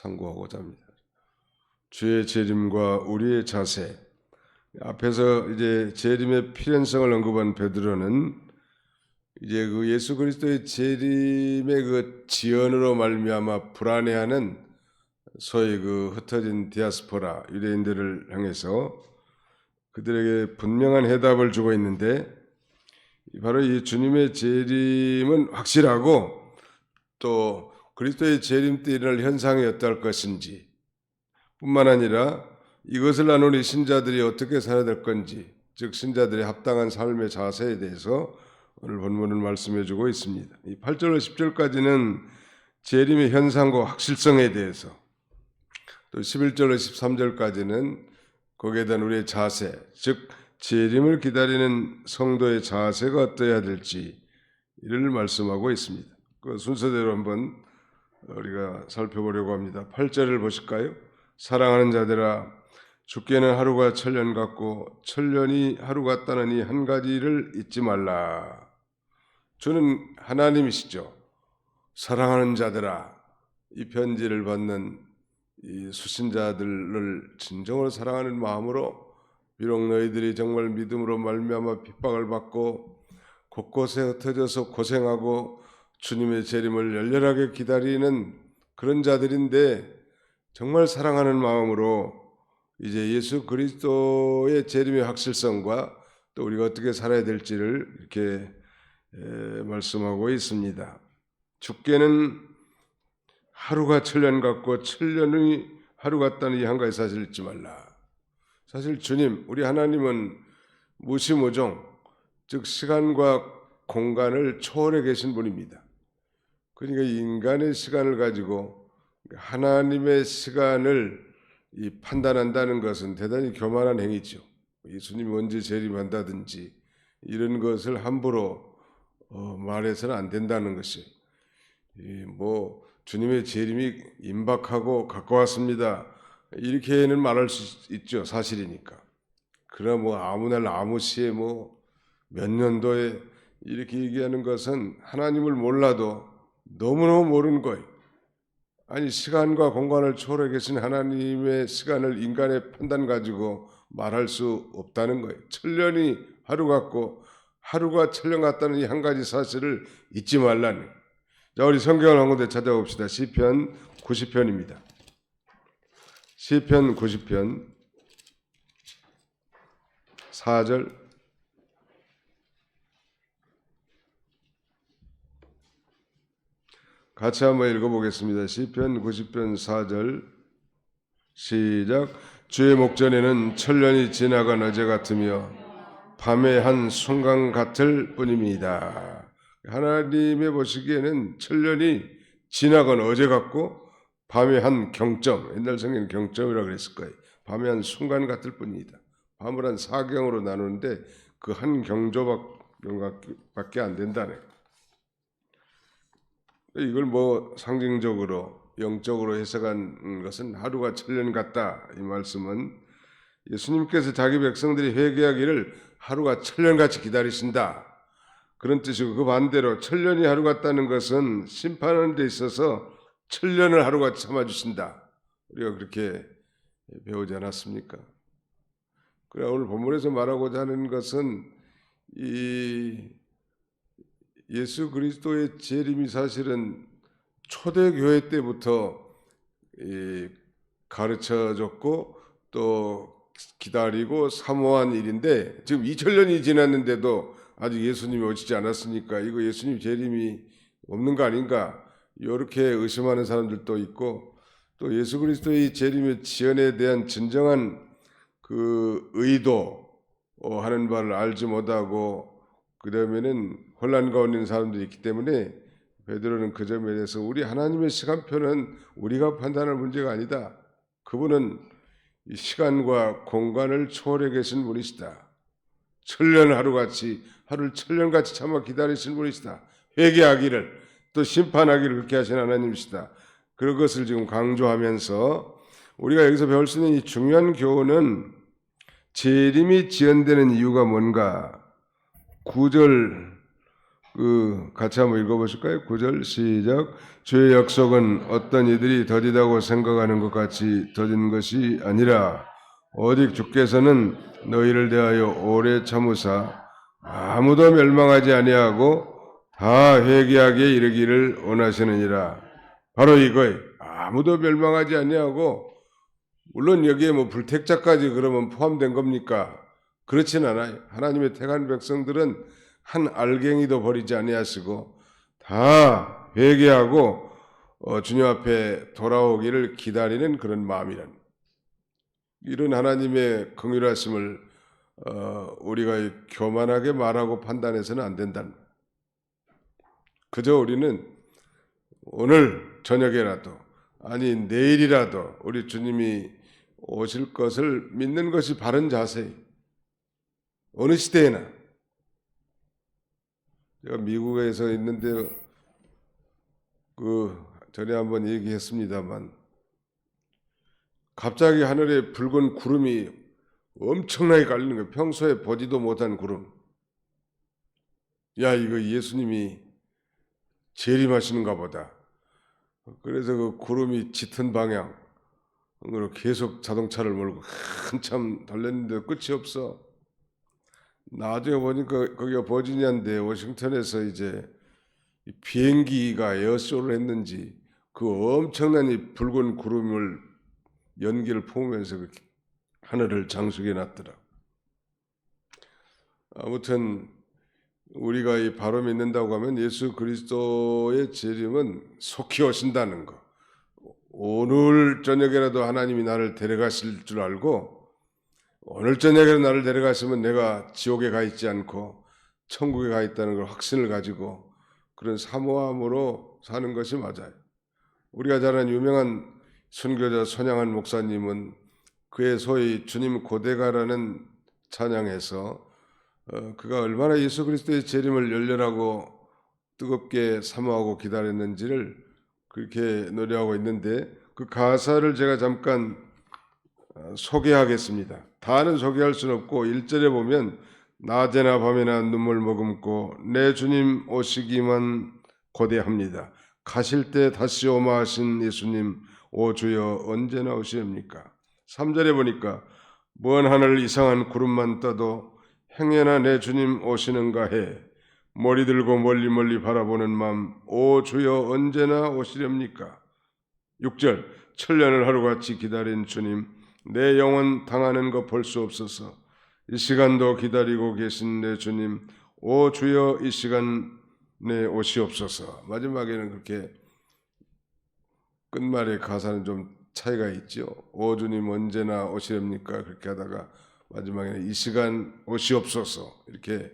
상고하고자 합니다. 주의 재림과 우리의 자세. 앞에서 이제 재림의 필연성을 언급한 베드로는 이제 그 예수 그리스도의 재림의 그 지연으로 말미암아 불안해하는 소위 그 흩어진 디아스포라 유대인들을 향해서 그들에게 분명한 해답을 주고 있는데, 바로 이 주님의 재림은 확실하고 또 그리스도의 재림 때 일어날 현상이 어떨 것인지 뿐만 아니라 이것을 나누는 신자들이 어떻게 살아야 될 건지, 즉 신자들의 합당한 삶의 자세에 대해서 오늘 본문을 말씀해 주고 있습니다. 이 8절로 10절까지는 재림의 현상과 확실성에 대해서, 또 11절로 13절까지는 거기에 대한 우리의 자세, 즉 재림을 기다리는 성도의 자세가 어떠해야 될지 이를 말씀하고 있습니다. 그 순서대로 한번 우리가 살펴보려고 합니다. 8절을 보실까요? 사랑하는 자들아, 주께는 하루가 천년 같고 천년이 하루 같다는 이 한 가지를 잊지 말라. 주는 하나님이시죠. 사랑하는 자들아, 이 편지를 받는 이 수신자들을 진정으로 사랑하는 마음으로, 비록 너희들이 정말 믿음으로 말미암아 핍박을 받고 곳곳에 흩어져서 고생하고 주님의 재림을 열렬하게 기다리는 그런 자들인데, 정말 사랑하는 마음으로 이제 예수 그리스도의 재림의 확실성과 또 우리가 어떻게 살아야 될지를 이렇게 말씀하고 있습니다. 주께는 하루가 천년 같고 천년이 하루 같다는 이 한 가지 사실을 잊지 말라. 사실 주님, 우리 하나님은 무시무종, 즉 시간과 공간을 초월해 계신 분입니다. 그러니까 인간의 시간을 가지고 하나님의 시간을 판단한다는 것은 대단히 교만한 행위죠. 예수님이 언제 재림한다든지 이런 것을 함부로 말해서는 안 된다는 것이, 주님의 재림이 임박하고 가까웠습니다, 이렇게는 말할 수 있죠. 사실이니까. 그러나 아무 날 아무 시에 몇 년도에 이렇게 얘기하는 것은 하나님을 몰라도 너무너무 모르는 거예요. 아니, 시간과 공간을 초월해 계신 하나님의 시간을 인간의 판단 가지고 말할 수 없다는 거예요. 천년이 하루 같고 하루가 천년 같다는 이 한 가지 사실을 잊지 말라는. 자, 우리 성경을 한 군데 찾아봅시다. 시편 90편입니다. 시편 90편 4절. 같이 한번 읽어보겠습니다. 시편 90편 4절 시작. 주의 목전에는 천년이 지나간 어제 같으며 밤의 한 순간 같을 뿐입니다. 하나님의 보시기에는 천년이 지나간 어제 같고 밤의 한 경점, 옛날 성경은 경점이라고 그랬을 거예요. 밤의 한 순간 같을 뿐입니다. 밤을 한 사경으로 나누는데 그 한 경조밖에 안 된다네. 이걸 상징적으로 영적으로 해석한 것은 하루가 천년 같다, 이 말씀은 예수님께서 자기 백성들이 회개하기를 하루가 천년같이 기다리신다, 그런 뜻이고, 그 반대로 천년이 하루 같다는 것은 심판하는 데 있어서 천년을 하루같이 참아주신다, 우리가 그렇게 배우지 않았습니까? 그래, 오늘 본문에서 말하고자 하는 것은 이 예수 그리스도의 재림이 사실은 초대교회 때부터 가르쳐졌고 또 기다리고 사모한 일인데, 지금 2000년이 지났는데도 아직 예수님이 오시지 않았으니까 이거 예수님 재림이 없는 거 아닌가, 이렇게 의심하는 사람들도 있고, 또 예수 그리스도의 재림의 지연에 대한 진정한 그 의도 하는 바를 알지 못하고 그러면은 혼란 가운데 있는 사람들이 있기 때문에, 베드로는 그 점에 대해서 우리 하나님의 시간표는 우리가 판단할 문제가 아니다. 그분은 이 시간과 공간을 초월해 계신 분이시다. 천년 하루같이, 하루를 천년같이 참아 기다리신 분이시다. 회개하기를, 또 심판하기를 그렇게 하신 하나님이시다. 그것을 지금 강조하면서 우리가 여기서 배울 수 있는 이 중요한 교훈은, 재림이 지연되는 이유가 뭔가 9절 같이 한번 읽어보실까요? 9절 시작. 주의 약속은 어떤 이들이 더디다고 생각하는 것 같이 더딘 것이 아니라 오직 주께서는 너희를 대하여 오래 참으사 아무도 멸망하지 아니하고 다 회개하게 이르기를 원하시느니라. 바로 이거예요. 아무도 멸망하지 아니하고, 물론 여기에 뭐 불택자까지 그러면 포함된 겁니까? 그렇진 않아요. 하나님의 택한 백성들은 한 알갱이도 버리지 아니하시고 다 회개하고 주님 앞에 돌아오기를 기다리는 그런 마음이란, 이런 하나님의 긍휼하심을 우리가 교만하게 말하고 판단해서는 안 된다는 거예요. 그저 우리는 오늘 저녁에라도, 아니 내일이라도 우리 주님이 오실 것을 믿는 것이 바른 자세예요. 어느 시대에나. 제가 미국에서 있는데 전에 한번 얘기했습니다만, 갑자기 하늘에 붉은 구름이 엄청나게 깔리는 거예요. 평소에 보지도 못한 구름. 야, 이거 예수님이 재림하시는가 보다. 그래서 그 구름이 짙은 방향으로 계속 자동차를 몰고 한참 달렸는데 끝이 없어. 나중에 보니까 거기가 버지니아인데 워싱턴에서 이제 비행기가 에어쇼를 했는지 그 엄청난 이 붉은 구름을 연기를 품으면서 하늘을 장식해 놨더라. 아무튼 우리가 이 바로 믿는다고 하면 예수 그리스도의 재림은 속히 오신다는 거. 오늘 저녁에라도 하나님이 나를 데려가실 줄 알고, 오늘 저녁에 나를 데려가시면 내가 지옥에 가 있지 않고 천국에 가 있다는 걸 확신을 가지고 그런 사모함으로 사는 것이 맞아요. 우리가 잘 아는 유명한 선교자 손양한 목사님은 그의 소위 주님 고대가라는 찬양에서 그가 얼마나 예수 그리스도의 재림을 열렬하고 뜨겁게 사모하고 기다렸는지를 그렇게 노래하고 있는데, 그 가사를 제가 잠깐 소개하겠습니다. 다는 소개할 수는 없고 1절에 보면 낮에나 밤에나 눈물 머금고 내 주님 오시기만 고대합니다. 가실 때 다시 오마 하신 예수님 오 주여 언제나 오시렵니까? 3절에 보니까 먼 하늘 이상한 구름만 떠도 행여나 내 주님 오시는가 해 머리 들고 멀리 멀리 바라보는 맘 오 주여 언제나 오시렵니까? 6절 천년을 하루같이 기다린 주님 내 영혼 당하는 거 볼 수 없어서 이 시간도 기다리고 계신 내 주님 오 주여 이 시간에 오시옵소서. 마지막에는 그렇게 끝말의 가사는 좀 차이가 있죠. 오 주님 언제나 오시렵니까? 그렇게 하다가 마지막에는 이 시간 오시옵소서. 이렇게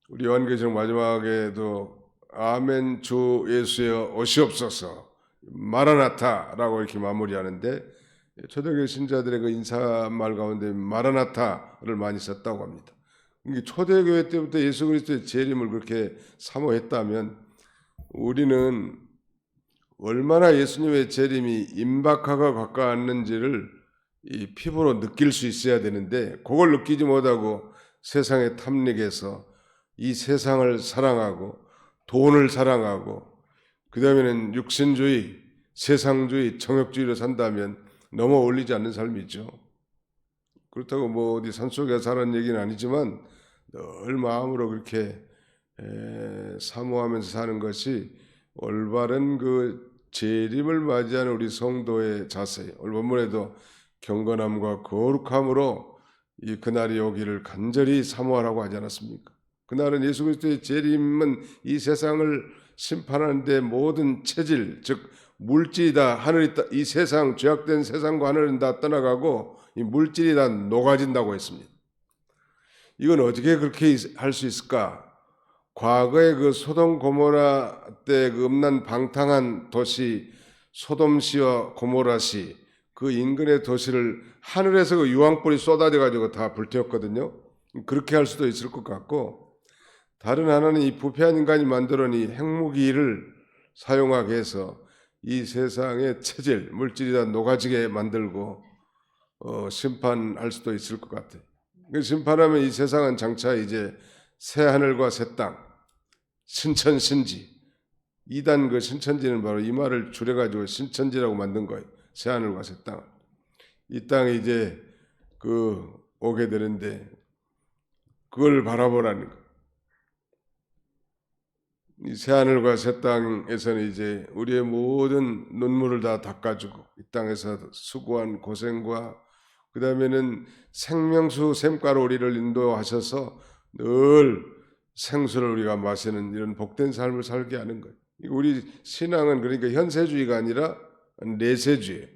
우리 요한계시록 마지막에도 아멘 주 예수여 오시옵소서 마라나타라고 이렇게 마무리하는데, 초대교회 신자들의 그 인사말 가운데 마라나타를 많이 썼다고 합니다. 초대교회 때부터 예수 그리스도의 재림을 그렇게 사모했다면 우리는 얼마나 예수님의 재림이 임박하고 가까웠는지를 이 피부로 느낄 수 있어야 되는데, 그걸 느끼지 못하고 세상에 탐닉해서 이 세상을 사랑하고 돈을 사랑하고 그 다음에는 육신주의, 세상주의, 정욕주의로 산다면 너무 어울리지 않는 삶이죠. 그렇다고 뭐 어디 산속에 사는 얘기는 아니지만 늘 마음으로 그렇게 사모하면서 사는 것이 올바른 그 재림을 맞이하는 우리 성도의 자세. 오늘 본문에도 경건함과 거룩함으로 이 그날이 오기를 간절히 사모하라고 하지 않았습니까? 그날은 예수 그리스도의 재림은 이 세상을 심판하는데 모든 체질, 즉 물질이 다 하늘이 이 세상 죄악된 세상과 하늘은 다 떠나가고 이 물질이 다 녹아진다고 했습니다. 이건 어떻게 그렇게 할 수 있을까? 과거에 그 소돔 고모라 때 그 음란 방탕한 도시 소돔시와 고모라시 그 인근의 도시를 하늘에서 그 유황불이 쏟아져 가지고 다 불태웠거든요. 그렇게 할 수도 있을 것 같고, 다른 하나는 이 부패한 인간이 만들어낸 이 핵무기를 사용하게 해서 이 세상의 체질, 물질이 다 녹아지게 만들고 심판할 수도 있을 것 같아요. 심판하면 이 세상은 장차 이제 새 하늘과 새 땅, 신천신지. 이단 그 신천지는 바로 이 말을 줄여가지고 신천지라고 만든 거예요. 새하늘과 새 땅. 이 땅에 이제 오게 되는데 그걸 바라보라는 거. 이 새하늘과 새 땅에서는 이제 우리의 모든 눈물을 다 닦아주고 이 땅에서 수고한 고생과 그 다음에는 생명수 샘가로 우리를 인도하셔서 늘 생수를 우리가 마시는 이런 복된 삶을 살게 하는 거예요. 우리 신앙은 그러니까 현세주의가 아니라 내세주의예요.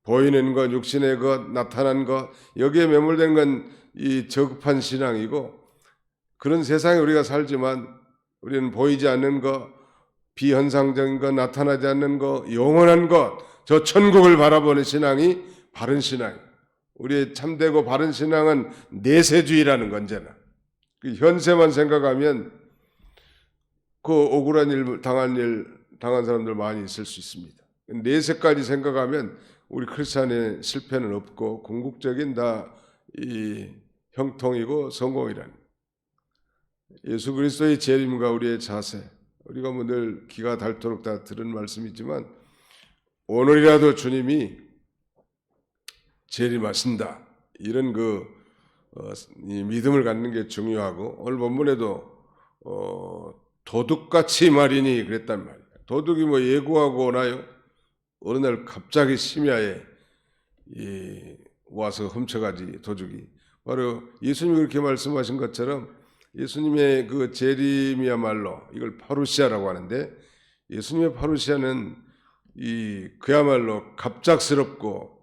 보이는 것, 육신의 것, 나타난 것, 여기에 매몰된 건 이 저급한 신앙이고, 그런 세상에 우리가 살지만 우리는 보이지 않는 것, 비현상적인 것, 나타나지 않는 것, 영원한 것, 저 천국을 바라보는 신앙이 바른 신앙이에요. 우리의 참되고 바른 신앙은 내세주의라는 건잖아. 현세만 생각하면 그 억울한 일 당한 사람들 많이 있을 수 있습니다. 내세까지 생각하면 우리 크리스찬의 실패는 없고 궁극적인 다 이 형통이고 성공이라는. 예수 그리스도의 재림과 우리의 자세, 우리가 뭐 늘 기가 닳도록 다 들은 말씀이지만 오늘이라도 주님이 재림하신다, 이런 이 믿음을 갖는 게 중요하고, 오늘 본문에도 도둑같이 말이니 그랬단 말이에요. 도둑이 뭐 예고하고 오나요? 어느 날 갑자기 심야에 와서 훔쳐가지 도둑이. 바로 예수님이 그렇게 말씀하신 것처럼 예수님의 그 재림이야말로 이걸 파루시아라고 하는데, 예수님의 파루시아는 그야말로 갑작스럽고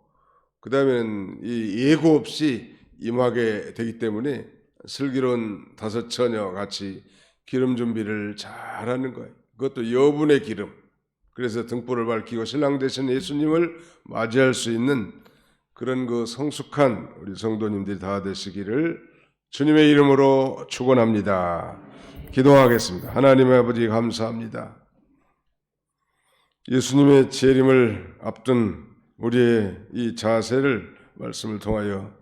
그 다음에는 예고 없이 임하게 되기 때문에 슬기로운 다섯 처녀 같이 기름 준비를 잘하는 거예요. 그것도 여분의 기름. 그래서 등불을 밝히고 신랑 되신 예수님을 맞이할 수 있는 그런 성숙한 우리 성도님들이 다 되시기를 주님의 이름으로 축원합니다. 기도하겠습니다. 하나님의 아버지 감사합니다. 예수님의 재림을 앞둔 우리의 이 자세를 말씀을 통하여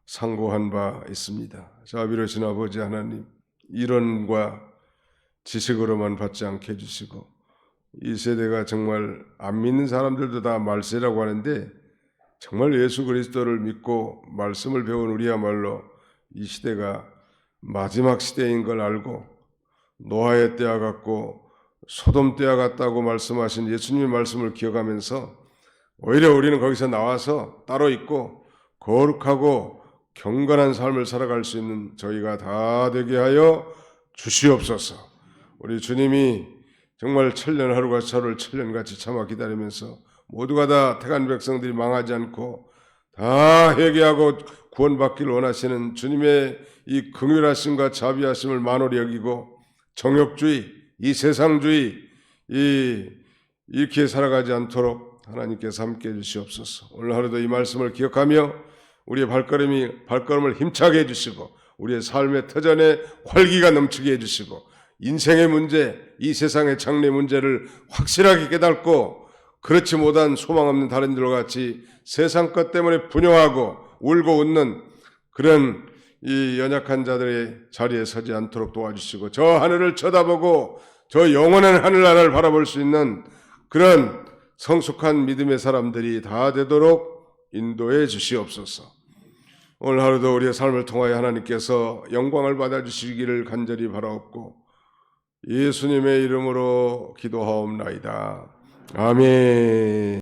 상고한 바 있습니다. 자비로우신 아버지 하나님, 이론과 지식으로만 받지 않게 해주시고, 이 세대가 정말 안 믿는 사람들도 다 말세라고 하는데 정말 예수 그리스도를 믿고 말씀을 배운 우리야말로 이 시대가 마지막 시대인 걸 알고, 노아의 때와 같고 소돔 때와 같다고 말씀하신 예수님의 말씀을 기억하면서 오히려 우리는 거기서 나와서 따로 있고 거룩하고 경건한 삶을 살아갈 수 있는 저희가 다 되게 하여 주시옵소서. 우리 주님이 정말 천년 하루가 서로를 천년같이 참아 기다리면서 모두가 다 택한 백성들이 망하지 않고 다 회개하고 구원받기를 원하시는 주님의 이 긍휼하심과 자비하심을 만홀히 여기고, 정욕주의, 이 세상주의, 이렇게 살아가지 않도록 하나님께서 함께 해주시옵소서. 오늘 하루도 이 말씀을 기억하며 우리의 발걸음을 힘차게 해주시고, 우리의 삶의 터전에 활기가 넘치게 해주시고, 인생의 문제, 이 세상의 장래 문제를 확실하게 깨닫고 그렇지 못한 소망 없는 다른들과 같이 세상 것 때문에 분영하고 울고 웃는 그런 이 연약한 자들의 자리에 서지 않도록 도와주시고, 저 하늘을 쳐다보고 저 영원한 하늘나라를 바라볼 수 있는 그런 성숙한 믿음의 사람들이 다 되도록 인도해 주시옵소서. 오늘 하루도 우리의 삶을 통하여 하나님께서 영광을 받아주시기를 간절히 바라옵고 예수님의 이름으로 기도하옵나이다. 아멘.